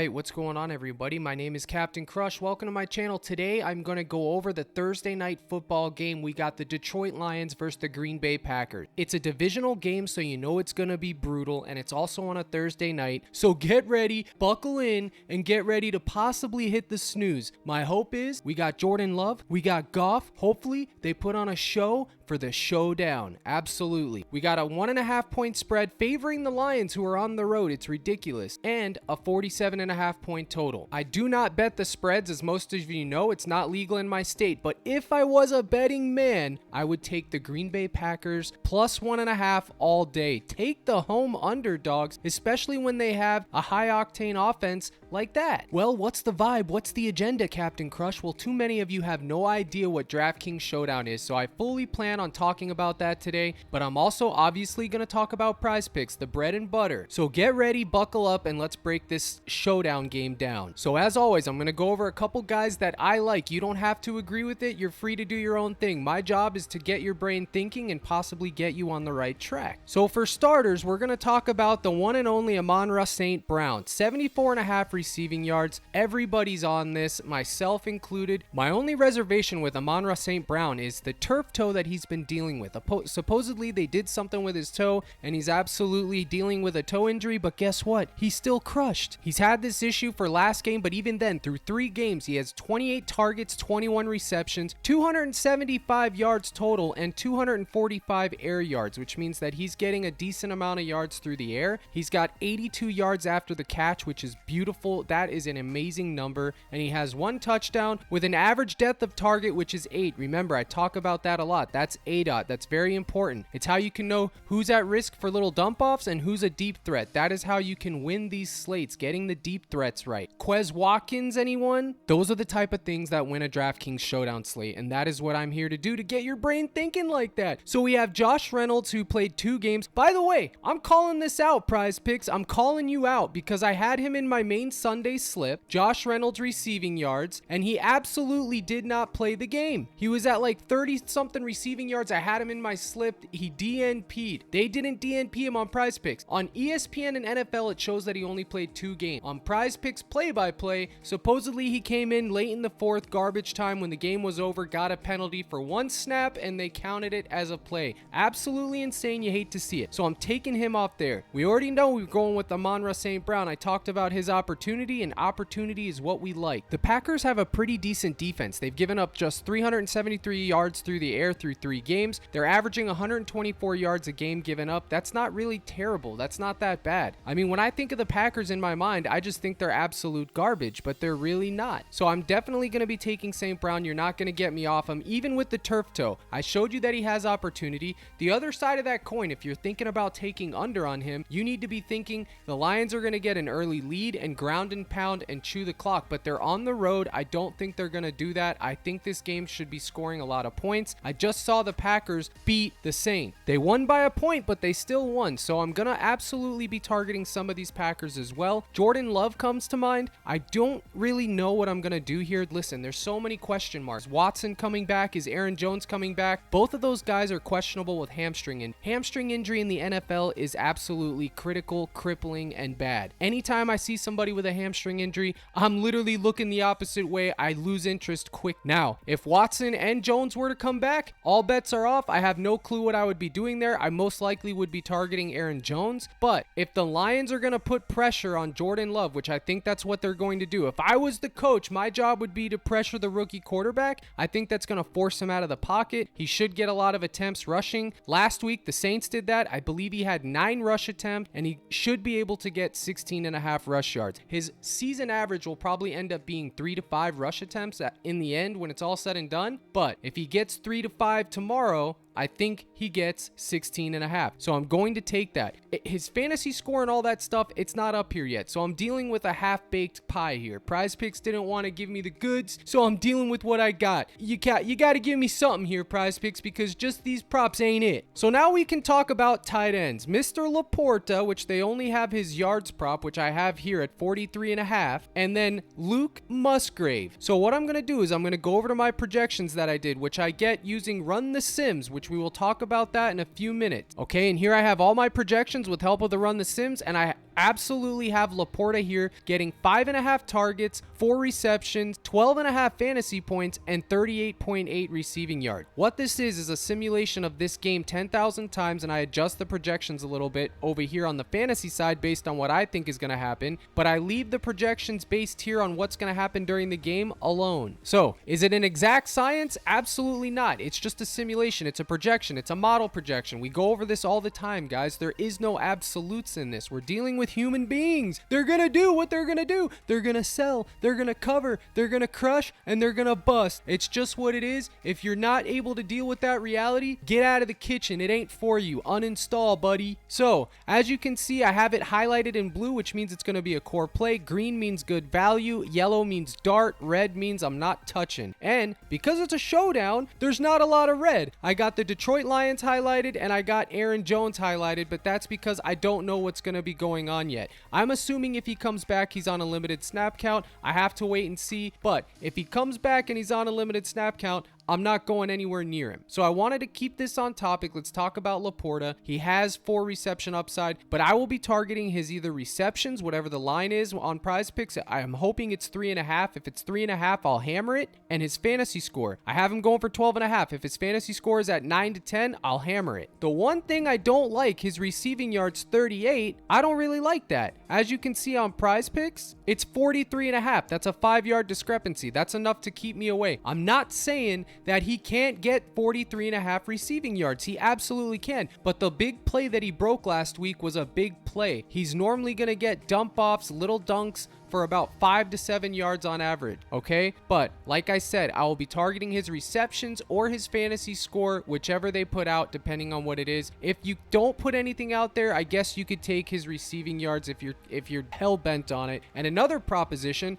Alright, what's going on everybody? My name is Captain Crush. Welcome to my channel. Today I'm going to go over the Thursday night football game. We got the Detroit Lions versus the Green Bay Packers. It's a divisional game, so you know it's going to be brutal, and it's also on a Thursday night. So get ready, buckle in, and get ready to possibly hit the snooze. My hope is we got Jordan Love, we got Goff. Hopefully they put on a show for the Showdown. Absolutely. We got a 1.5 point spread favoring the Lions, who are on the road. It's ridiculous. And a 47.5 point total. I do not bet the spreads, as most of you know. It's not legal in my state, but if I was a betting man, I would take the Green Bay Packers plus 1.5 all day. Take the home underdogs, especially when they have a high octane offense like that. Well, what's the vibe? What's the agenda, Captain Crush? Well, too many of you have no idea what Draftkings Showdown is, so I fully plan on talking about that today, but I'm also obviously going to talk about PrizePicks, the bread and butter. So get ready, buckle up, and let's break this Showdown game down. So as always, I'm going to go over a couple guys that I like. You don't have to agree with it. You're free to do your own thing. My job is to get your brain thinking and possibly get you on the right track. So for starters, we're going to talk about the one and only Amon-Ra St. Brown. 74.5 receiving yards. Everybody's on this, myself included. My only reservation with Amon-Ra St. Brown is the turf toe that he's been dealing with. Supposedly they did something with his toe and he's absolutely dealing with a toe injury, but guess what? He's still crushed. He's had this issue for last game, but even then, through 3 games, he has 28 targets, 21 receptions, 275 yards total, and 245 air yards, which means that he's getting a decent amount of yards through the air. He's got 82 yards after the catch, which is beautiful. That is an amazing number, and he has 1 touchdown with an average depth of target, which is 8. Remember, I talk about that a lot. That's ADOT. That's very important. It's how you can know who's at risk for little dump-offs and who's a deep threat. That is how you can win these slates, getting the deep threats right. Quez Watkins, anyone? Those are the type of things that win a DraftKings Showdown slate, and that is what I'm here to do, to get your brain thinking like that. So we have Josh Reynolds, who played 2 games. By the way, I'm calling this out, PrizePicks. I'm calling you out because I had him in my main Sunday slip. Josh Reynolds receiving yards, and he absolutely did not play the game. He was at like 30-something receiving yards. I had him in my slip. He DNP'd. They didn't DNP him on PrizePicks. On ESPN and NFL, it shows that he only played 2 games. On PrizePicks play-by-play, supposedly he came in late in the 4th, garbage time, when the game was over, got a penalty for 1 snap, and they counted it as a play. Absolutely insane. You hate to see it. So I'm taking him off there. We already know we're going with Amon-Ra St. Brown. I talked about his opportunity, and opportunity is what we like. The Packers have a pretty decent defense. They've given up just 373 yards through the air through 3 games. They're averaging 124 yards a game given up. That's not really terrible. That's not that bad. I mean, when I think of the Packers in my mind, I just think they're absolute garbage, but they're really not. So I'm definitely going to be taking St. Brown. You're not going to get me off him, even with the turf toe. I showed you that he has opportunity. The other side of that coin, if you're thinking about taking under on him, you need to be thinking the Lions are going to get an early lead and ground and pound and chew the clock, but they're on the road. I don't think they're going to do that. I think this game should be scoring a lot of points. I just saw the Packers beat the Saints. They won by a point, but they still won. So I'm going to absolutely be targeting some of these Packers as well. Jordan Love comes to mind. I don't really know what I'm going to do here. Listen, there's so many question marks. Watson coming back? Is Aaron Jones coming back? Both of those guys are questionable with hamstring, and hamstring injury in the NFL is absolutely critical, crippling, and bad. Anytime I see somebody with a hamstring injury, I'm literally looking the opposite way. I lose interest quick. Now, if Watson and Jones were to come back, all bets are off. I have no clue what I would be doing there. I most likely would be targeting Aaron Jones. But if the Lions are going to put pressure on Jordan Love, which I think that's what they're going to do, if I was the coach, my job would be to pressure the rookie quarterback. I think that's going to force him out of the pocket. He should get a lot of attempts rushing. Last week, the Saints did that. I believe he had 9 rush attempts, and he should be able to get 16.5 rush yards. His season average will probably end up being 3 to 5 rush attempts in the end when it's all said and done. But if he gets 3 to 5 tomorrow, I think he gets 16.5. So I'm going to take that. His fantasy score and all that stuff, it's not up here yet. So I'm dealing with a half-baked pie here. PrizePicks didn't want to give me the goods, so I'm dealing with what I got. You got to give me something here, PrizePicks, because just these props ain't it. So now we can talk about tight ends. Mr. Laporta, which they only have his yards prop, which I have here at 43.5, and then Luke Musgrave. So what I'm going to do is I'm going to go over to my projections that I did, which I get using Run the Sims, which we will talk about that in a few minutes. Okay, and here I have all my projections with help of the Run the Sims, and I absolutely have Laporta here getting 5.5 targets, 4 receptions, 12.5 fantasy points, and 38.8 receiving yards. What this is a simulation of this game 10,000 times, and I adjust the projections a little bit over here on the fantasy side based on what I think is going to happen, but I leave the projections based here on what's going to happen during the game alone. So, is it an exact science? Absolutely not. It's just a simulation. It's a projection. It's a model projection. We go over this all the time, guys. There is no absolutes in this. We're dealing with human beings. They're going to do what they're going to do. They're going to sell. They're going to cover. They're going to crush, and they're going to bust. It's just what it is. If you're not able to deal with that reality, get out of the kitchen. It ain't for you. Uninstall, buddy. So, as you can see, I have it highlighted in blue, which means it's going to be a core play. Green means good value. Yellow means dart. Red means I'm not touching. And because it's a showdown, there's not a lot of red. I got the Detroit Lions highlighted, and I got Aaron Jones highlighted, but that's because I don't know what's going to be going on yet. I'm assuming if he comes back, he's on a limited snap count. I have to wait and see, but if he comes back and he's on a limited snap count, I'm not going anywhere near him. So I wanted to keep this on topic. Let's talk about Laporta. He has 4 reception upside, but I will be targeting his either receptions, whatever the line is on PrizePicks. I'm hoping it's 3.5. If it's 3.5, I'll hammer it. And his fantasy score, I have him going for 12.5. If his fantasy score is at 9 to 10, I'll hammer it. The one thing I don't like, his receiving yards 38. I don't really like that. As you can see on PrizePicks, it's 43.5. That's a 5-yard discrepancy. That's enough to keep me away. I'm not saying that he can't get 43.5 receiving yards. He absolutely can. But the big play that he broke last week was a big play. He's normally going to get dump offs, little dunks for about 5 to 7 yards on average, okay? But like I said, I will be targeting his receptions or his fantasy score, whichever they put out, depending on what it is. If you don't put anything out there, I guess you could take his receiving yards if you're hell bent on it. And another proposition,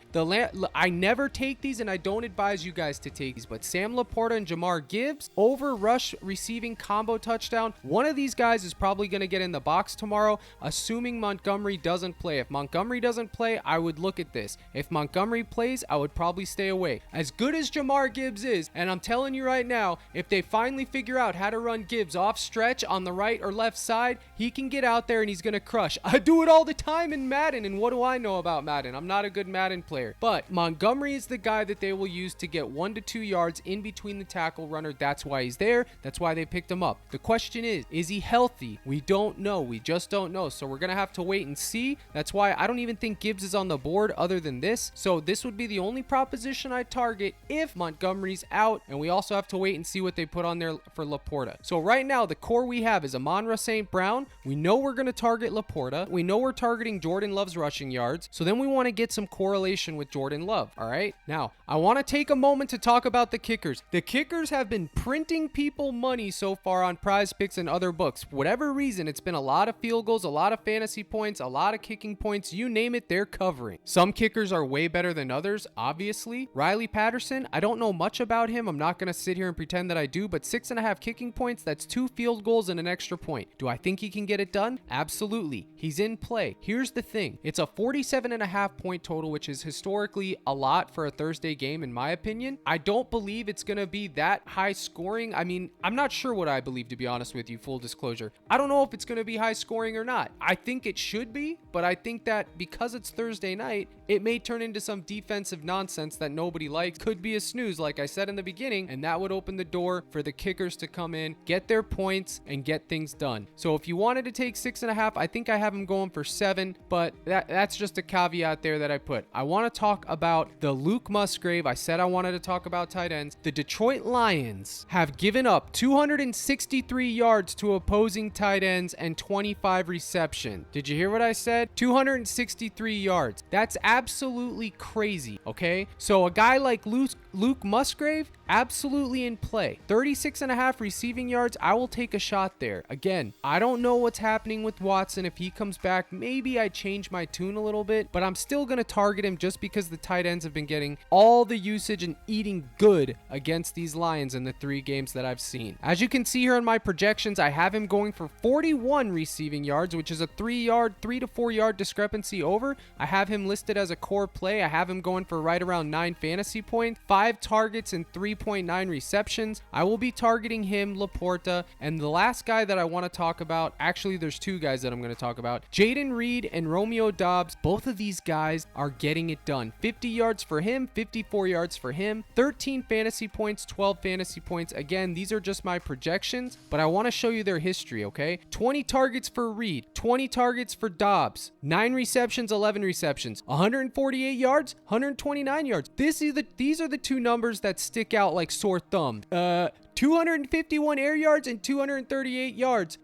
I never take these, and I don't advise you guys to take these, but Sam Laporta and Jamar Gibbs over rush receiving combo touchdown. One of these guys is probably going to get in the box tomorrow, assuming Montgomery doesn't play. If Montgomery doesn't play, I would look at this. If Montgomery plays, I would probably stay away. As good as Jamar Gibbs is, and I'm telling you right now, if they finally figure out how to run Gibbs off stretch on the right or left side, he can get out there and he's going to crush. I do it all the time in Madden, and what do I know about Madden? I'm not a good Madden player. But Montgomery is the guy that they will use to get 1 to 2 yards in between the tackle runner. That's why he's there. That's why they picked him up. The question is he healthy? We don't know. We just don't know. So we're going to have to wait and see. That's why I don't even think Gibbs is on the board other than this. So this would be the only proposition I target if Montgomery's out, and we also have to wait and see what they put on there for Laporta. So right now, the core we have is Amon-Ra St. Brown. We know we're going to target Laporta. We know we're targeting Jordan Love's rushing yards. So then we want to get some correlation with Jordan Love. All right. Now, I want to take a moment to talk about the kickers. The kickers have been printing people money so far on PrizePicks and other books. For whatever reason, it's been a lot of field goals, a lot of fantasy points, a lot of kicking points. You name it, they're covering. Some kickers are way better than others, obviously. Riley Patterson, I don't know much about him. I'm not going to sit here and pretend that I do, but 6.5 kicking points, that's 2 field goals and an extra point. Do I think he can get it done? Absolutely. He's in play. Here's the thing. It's a 47.5 point total, which is historically a lot for a Thursday game, in my opinion. I don't believe it's going to be that high scoring. I mean, I'm not sure what I believe, to be honest with you, full disclosure. I don't know if it's going to be high scoring or not. I think it should be, but I think that because it's Thursday night, it may turn into some defensive nonsense that nobody likes. Could be a snooze, like I said in the beginning, and that would open the door for the kickers to come in, get their points, and get things done. So if you wanted to take 6.5, I think I have him going for 7, but that's just a caveat there that I put. I want to talk about the Luke Musgrave. I said I wanted to talk about tight ends. The Detroit Lions have given up 263 yards to opposing tight ends and 25 reception. Did you hear what I said? 263 yards. That's absolutely crazy, okay? So a guy like Luke Musgrave, absolutely in play. 36.5 receiving yards, I will take a shot there. Again, I don't know what's happening with Watson. If he comes back, maybe I change my tune a little bit, but I'm still going to target him just because the tight ends have been getting all the usage and eating good against these Lions in the 3 games that I've seen. As you can see here in my projections, I have him going for 41 receiving yards, which is a 3 to 4 yard discrepancy over. I have him listed as a core play. I have him going for right around 9 fantasy points, 5 targets and 3.9 receptions. I will be targeting him, Laporta, and the last guy that I want to talk about, actually there's 2 guys that I'm going to talk about, Jaden Reed and Romeo Doubs. Both of these guys are getting it done. 50 yards for him, 54 yards for him, 13 fantasy points, 12 fantasy points. Again, these are just my projections, but I want to show you their history, okay? 20 targets for Reed, 20 targets for Doubs, 9 receptions, 11 receptions, 148 yards, 129 yards. These are the 2 numbers that stick out like sore thumbs. 251 air yards and 238 yards.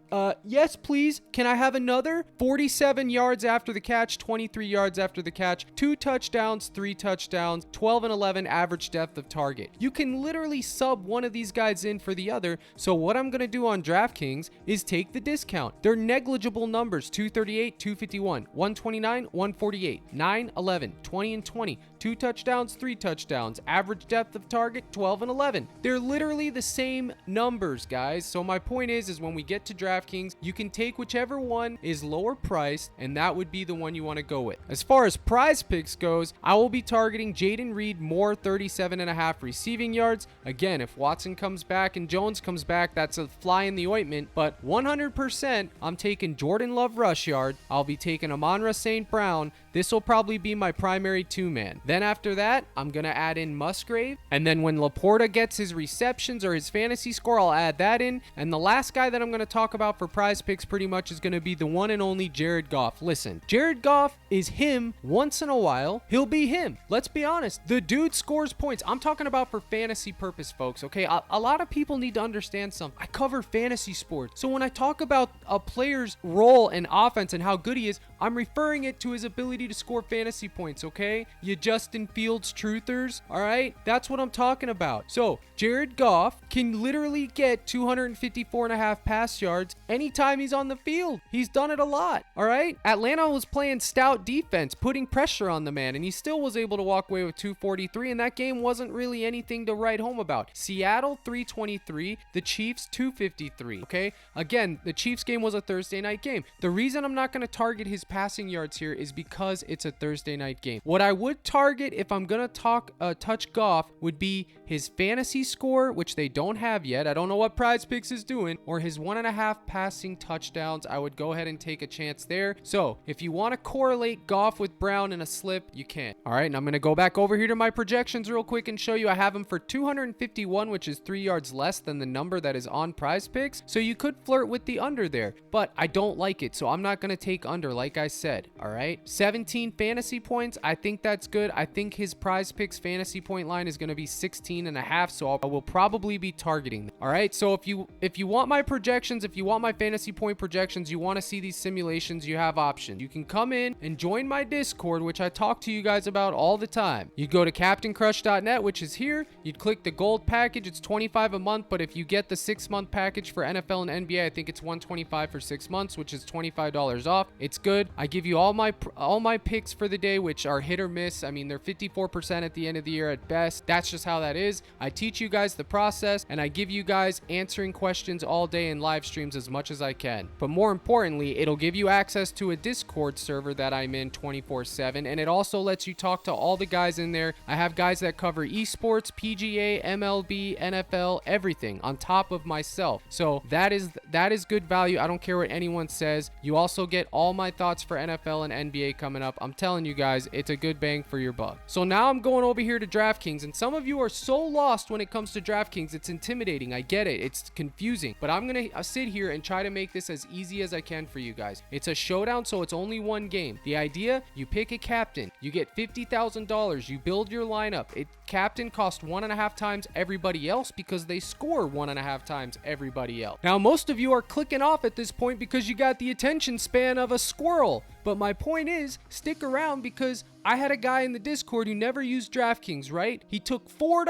Yes, please. Can I have another? 47 yards after the catch, 23 yards after the catch, 2 touchdowns, 3 touchdowns, 12 and 11 average depth of target. You can literally sub one of these guys in for the other. So what I'm going to do on Draftkings is take the discount. They're negligible numbers. 238, 251, 129, 148, 9, 11, 20 and 20, 2 touchdowns, 3 touchdowns, average depth of target, 12 and 11. They're literally the same numbers, guys. So my point is when we get to Draftkings, you can take whichever one is lower priced, and that would be the one you want to go with. As far as PrizePicks goes, I will be targeting Jaden Reed, more 37.5 receiving yards. Again, if Watson comes back and Jones comes back, that's a fly in the ointment, but 100% I'm taking Jordan Love rush yard. I'll be taking Amon-Ra St. Brown. This will probably be my primary 2-man. Then after that, I'm going to add in Musgrave. And then when Laporta gets his receptions or his fantasy score, I'll add that in. And the last guy that I'm going to talk about for PrizePicks pretty much is going to be the one and only Jared Goff. Listen, Jared Goff is him once in a while. He'll be him. Let's be honest. The dude scores points. I'm talking about for fantasy purpose, folks. Okay, a lot of people need to understand something. I cover fantasy sports. So when I talk about a player's role in offense and how good he is, I'm referring it to his ability to score fantasy points, okay? You Justin Fields truthers, all right? That's what I'm talking about. So Jared Goff can literally get 254.5 pass yards anytime he's on the field. He's done it a lot, all right? Atlanta was playing stout defense, putting pressure on the man, and he still was able to walk away with 243, and that game wasn't really anything to write home about. Seattle, 323. The Chiefs, 253, okay? Again, the Chiefs game was a Thursday night game. The reason I'm not going to target his passing yards here is because it's a Thursday night game. What I would target if I'm going to touch Goff would be his fantasy score, which they don't have yet. I don't know what PrizePicks is doing, or his 1.5 passing touchdowns. I would go ahead and take a chance there. So if you want to correlate Goff with Brown in a slip, you can. All right, and I'm going to go back over here to my projections real quick and show you I have him for 251, which is 3 yards less than the number that is on PrizePicks. So you could flirt with the under there, but I don't like it. So I'm not going to take under, like I said. All right, 17 fantasy points. I think that's good. I think his PrizePicks fantasy point line is going to be 16.5. So I will probably be targeting them. All right, so if you want my projections, if you want my fantasy point projections, you want to see these simulations, you have options. You can come in and join my Discord, which I talk to you guys about all the time. You go to captaincrush.net, which is here. You'd click the gold package. It's $25 a month, but if you get the 6-month package for NFL and NBA, I think it's $125 for 6 months, which is $25 off. It's good. I give you all my picks for the day, which are hit or miss. I mean, they're 54% at the end of the year at best. That's just how that is. I teach you guys the process, and I give you guys answering questions all day in live streams as much as I can. But more importantly, it'll give you access to a Discord server that I'm in 24/7, and it also lets you talk to all the guys in there. I have guys that cover esports, PGA, MLB, NFL, everything on top of myself. So that is good value. I don't care what anyone says. You also get all my thoughts for NFL and NBA coming up. I'm telling you guys, it's a good bang for your buck. So now I'm going over here to Draftkings, and some of you are so lost when it comes to Draftkings. It's intimidating. I get it. It's confusing, but I'm going to sit here and try to make this as easy as I can for you guys. It's a showdown, so it's only one game. The idea, you pick a captain, you get $50,000, you build your lineup. Captain costs 1.5 times everybody else because they score 1.5 times everybody else. Now, most of you are clicking off at this point because you got the attention span of a squirrel. But my point is, stick around because I had a guy in the Discord who never used Draftkings, right? He took $4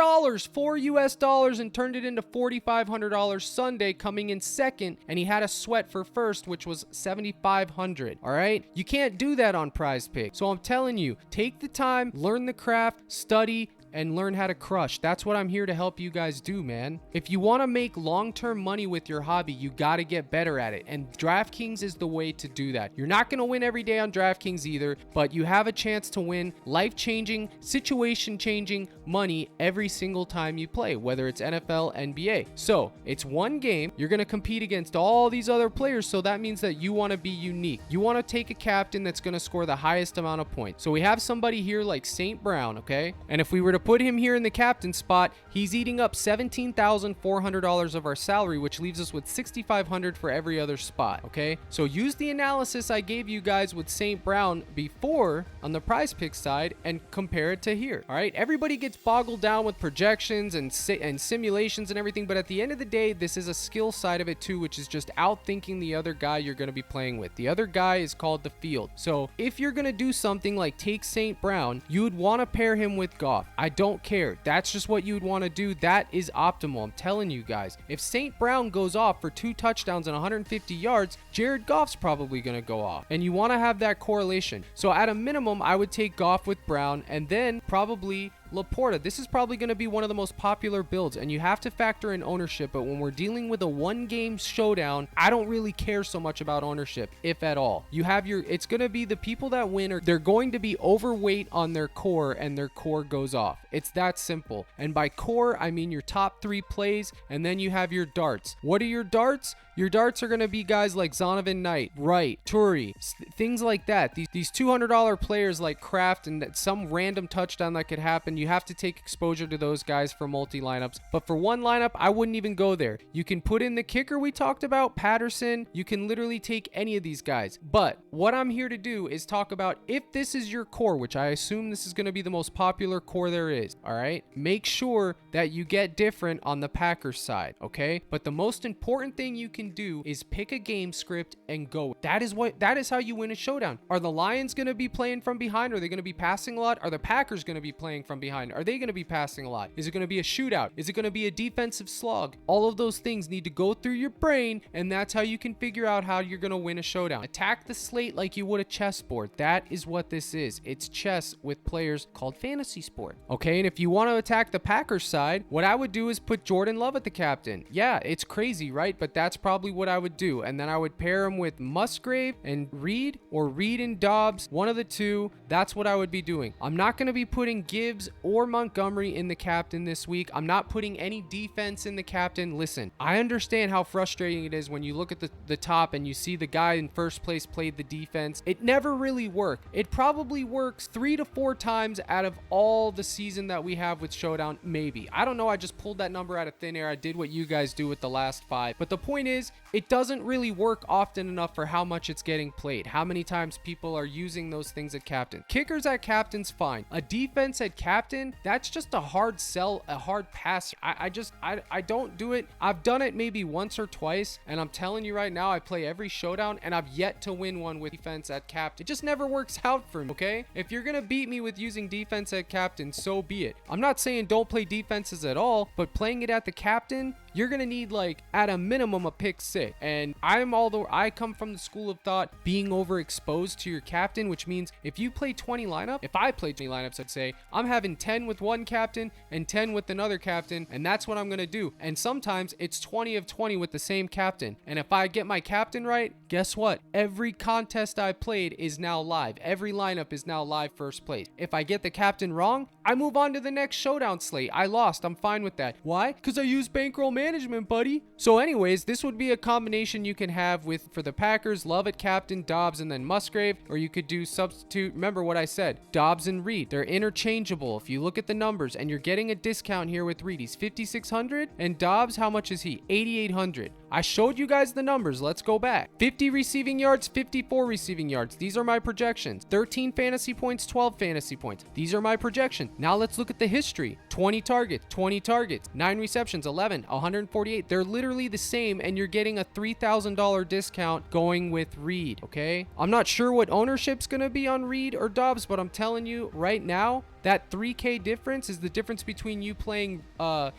US, and turned it into $4,500 Sunday, coming in second, and he had a sweat for first, which was $7,500. All right, you can't do that on PrizePicks. So I'm telling you, take the time, learn the craft, study, and learn how to crush. That's what I'm here to help you guys do, man. If you want to make long-term money with your hobby, you got to get better at it. And DraftKings is the way to do that. You're not going to win every day on DraftKings either, but you have a chance to win life-changing, situation-changing money every single time you play, whether it's NFL, NBA. So it's one game. You're going to compete against all these other players. So that means that you want to be unique. You want to take a captain that's going to score the highest amount of points. So we have somebody here like St. Brown, okay? And if we were to put him here in the captain spot, he's eating up $17,400 of our salary, which leaves us with $6,500 for every other spot, okay? So use the analysis I gave you guys with St. Brown before on the PrizePicks side and compare it to here, all right? Everybody gets boggled down with projections and simulations and everything, but at the end of the day, this is a skill side of it too, which is just outthinking the other guy you're going to be playing with. The other guy is called the field. So if you're going to do something like take St. Brown, you would want to pair him with Goff. I don't care. That's just what you would want to do. That is optimal. I'm telling you guys. If St. Brown goes off for 2 touchdowns and 150 yards, Jared Goff's probably going to go off. And you want to have that correlation. So at a minimum, I would take Goff with Brown and then probably Laporta. This is probably going to be one of the most popular builds, and you have to factor in ownership, but when we're dealing with a one-game showdown, I don't really care so much about ownership, if at all. You have it's going to be the people that win, or they're going to be overweight on their core, and their core goes off. It's that simple. And by core, I mean your top 3 plays, and then you have your darts. What are your darts? Your darts are going to be guys like Zonovan Knight, Wright, Turi, things like that. These $200 players like Kraft and some random touchdown that could happen. You have to take exposure to those guys for multi-lineups. But for one lineup, I wouldn't even go there. You can put in the kicker we talked about, Patterson. You can literally take any of these guys. But what I'm here to do is talk about if this is your core, which I assume this is going to be the most popular core there is, all right? Make sure that you get different on the Packers side, okay? But the most important thing you can do is pick a game script and go. That is how you win a showdown. Are the Lions going to be playing from behind? Are they going to be passing a lot? Are the Packers going to be playing from behind? Are they going to be passing a lot? Is it going to be a shootout? Is it going to be a defensive slog? All of those things need to go through your brain, and that's how you can figure out how you're going to win a showdown. Attack the slate like you would a chessboard. That is what this is. It's chess with players called fantasy sport. Okay, and if you want to attack the Packers side, what I would do is put Jordan Love at the captain. Yeah, it's crazy, right? But that's probably what I would do. And then I would pair him with Musgrave and Reed, or Reed and Dobbs, one of the two. That's what I would be doing. I'm not going to be putting Gibbs or Montgomery in the captain this week. I'm not putting any defense in the captain. Listen, I understand how frustrating it is when you look at the top and you see the guy in first place played the defense. It never really worked. It probably works 3 to 4 times out of all the season that we have with Showdown, maybe. I don't know. I just pulled that number out of thin air. I did what you guys do with the last 5. But the point is, it doesn't really work often enough for how much it's getting played, how many times people are using those things at captain. Kickers at captain's fine. A defense at captain, that's just a hard sell, a hard pass. I don't do it. I've done it maybe once or twice, and I'm telling you right now, I play every showdown, and I've yet to win one with defense at captain. It just never works out for me, okay? If you're gonna beat me with using defense at captain, so be it. I'm not saying don't play defenses at all, but playing it at the captain, you're gonna need, like, at a minimum a pick 6. And I come from the school of thought being overexposed to your captain, which means if you play 20 lineup, if I play 20 lineups, I'd say I'm having 10 with one captain and 10 with another captain, and that's what I'm gonna do. And sometimes it's 20 of 20 with the same captain. And if I get my captain right, guess what? Every contest I played is now live. Every lineup is now live first place. If I get the captain wrong, I move on to the next showdown slate. I lost. I'm fine with that. Why? Because I use bankroll management, buddy. So anyways, this would be a combination you can have for the Packers, Love at captain, Dobbs, and then Musgrave, or you could do substitute. Remember what I said, Dobbs and Reed, they're interchangeable. If you look at the numbers, and you're getting a discount here with Reed, he's $5,600, and Dobbs, how much is he? $8,800. I showed you guys the numbers. Let's go back. 50 receiving yards, 54 receiving yards. These are my projections. 13 fantasy points, 12 fantasy points. These are my projections. Now let's look at the history. 20 targets, 9 receptions, 11, 148. They're literally the same, and you're getting a $3,000 discount going with Reed, okay? I'm not sure what ownership's going to be on Reed or Dobbs, but I'm telling you right now, that $3K difference is the difference between you playing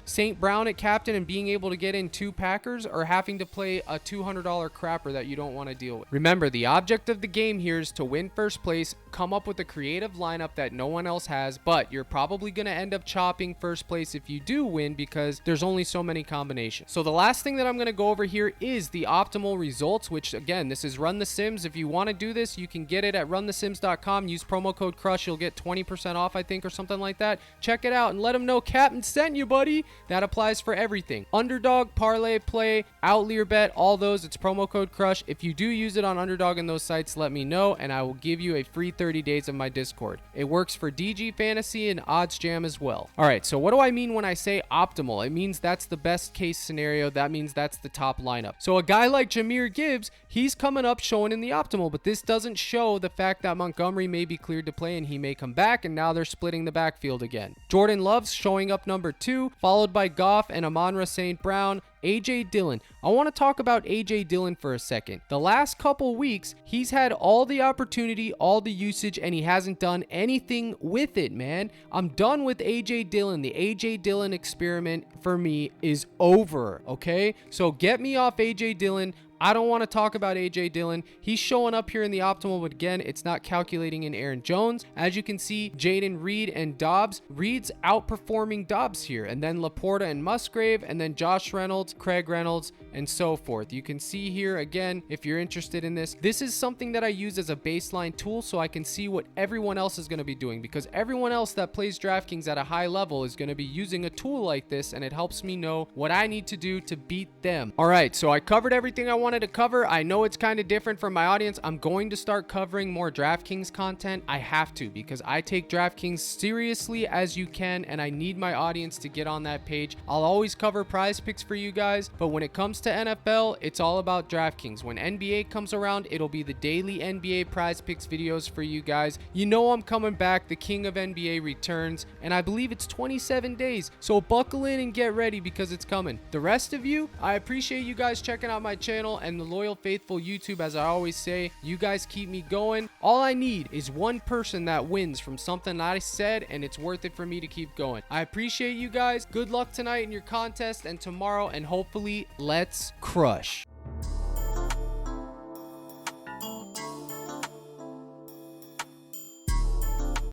St. Brown at captain and being able to get in 2 Packers, or having to play a $200 crapper that you don't want to deal with. Remember, the object of the game here is to win first place, come up with a creative lineup that no one else has, but you're probably going to end up chopping first place if you do win because there's only so many combinations. So the last thing that I'm going to go over here is the optimal results, which again, this is Run the Sims. If you want to do this, you can get it at runthesims.com. Use promo code CRUSH. You'll get 20% off, I think, or something like that. Check it out and let them know Captain sent you, buddy. That applies for everything. Underdog, Parlay, Play, Outlier Bet, all those. It's promo code CRUSH. If you do use it on Underdog and those sites, let me know, and I will give you a free 30 days of my Discord. It works for DG Fantasy and Odds Jam as well. All right, so what do I mean when I say optimal? It means that's the best case scenario. That means that's the top lineup. So a guy like Jahmyr Gibbs, he's coming up showing in the optimal, but this doesn't show the fact that Montgomery may be cleared to play and he may come back, and now they're splitting the backfield again. Jordan Love's showing up number 2, followed by Goff and Amon-Ra St. Brown. AJ Dillon. I want to talk about AJ Dillon for a second. The last couple weeks, he's had all the opportunity, all the usage, and he hasn't done anything with it, man. I'm done with AJ Dillon. The AJ Dillon experiment for me is over, okay? So get me off AJ Dillon. I don't want to talk about AJ Dillon. He's showing up here in the optimal, but again, it's not calculating in Aaron Jones. As you can see, Jaden Reed and Dobbs. Reed's outperforming Dobbs here, and then Laporta and Musgrave, and then Josh Reynolds, Craig Reynolds, and so forth. You can see here, again, if you're interested in this, this is something that I use as a baseline tool so I can see what everyone else is going to be doing, because everyone else that plays DraftKings at a high level is going to be using a tool like this, and it helps me know what I need to do to beat them. All right, so I covered everything I wanted to cover. I know it's kind of different from my audience. I'm going to start covering more DraftKings content. I have to, because I take DraftKings seriously as you can, and I need my audience to get on that page. I'll always cover PrizePicks for you guys, but when it comes to NFL, it's all about DraftKings. When NBA comes around, it'll be the daily NBA PrizePicks videos for you guys. You know I'm coming back. The king of NBA returns, and I believe it's 27 days, so buckle in and get ready because it's coming. The rest of you, I appreciate you guys checking out my channel and the loyal faithful YouTube. As I always say, you guys keep me going. All I need is one person that wins from something I said, and it's worth it for me to keep going. I appreciate you guys. Good luck tonight in your contest and tomorrow, and hopefully let's crush.